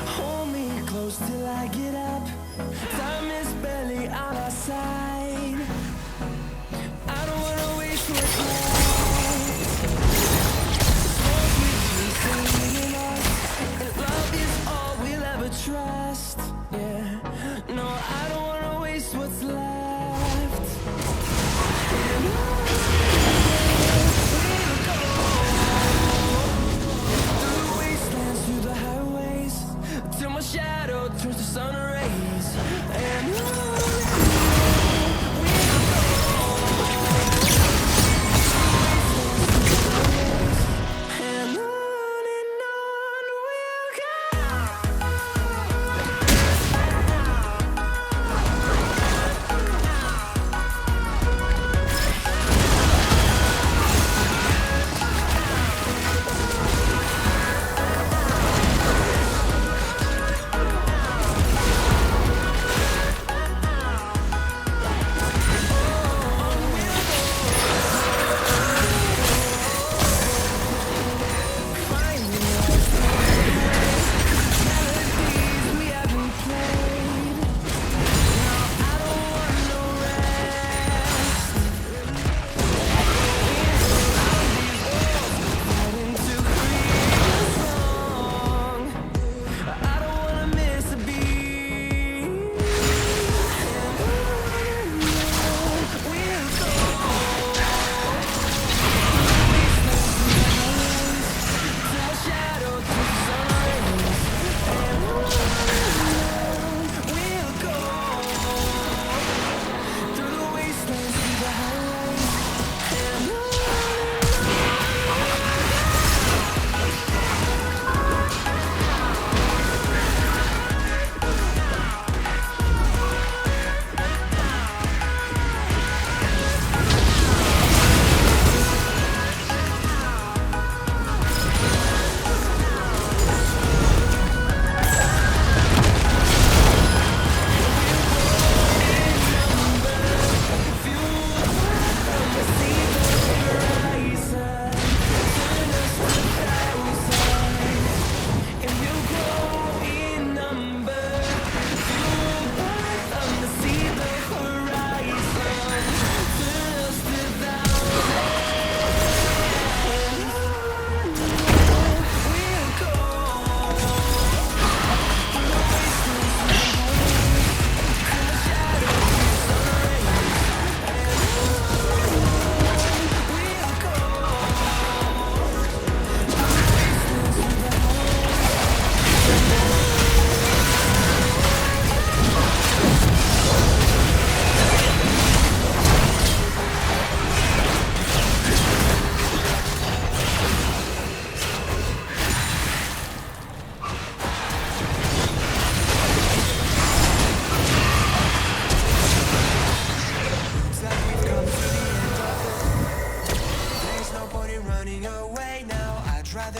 Hold me close till I get up. Time is barely on our side. I don't wanna waste what's left. Smoke we chase leading us, and love is all we'll ever trust. Yeah, no, I don't wanna waste what's left. And on we'll go, through the wastelands, through the highways, till my shadow turns to sun rays. And on we'll go, and on we'll go.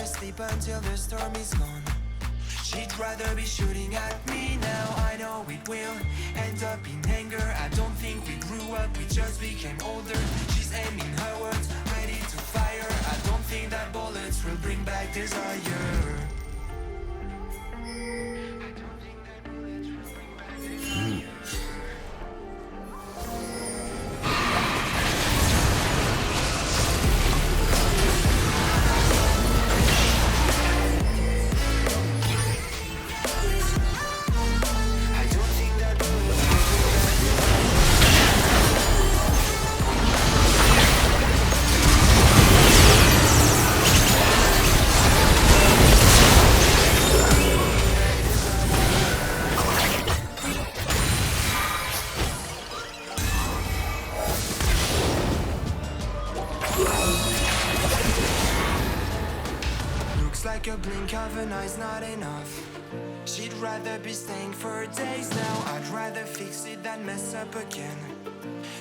Sleep until the storm is gone. She'd rather be shooting at me now. I know it will end up in anger. I don't think we grew up, we just became older. She's aiming her words, ready to fire. I don't think that bullets will bring back desire. Like a blink of an eye's not enough. She'd rather be staying for days now. I'd rather fix it than mess up again.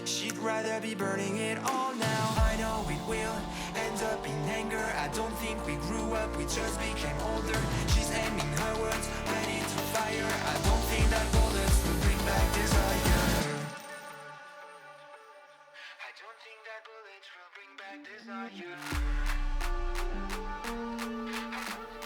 She'd rather be burning it all now. I know it will end up in anger. I don't think we grew up, we just became older. She's aiming her words, ready to fire. I don't think that bullets will bring back desire. I don't think that bullets will bring back desire. I don't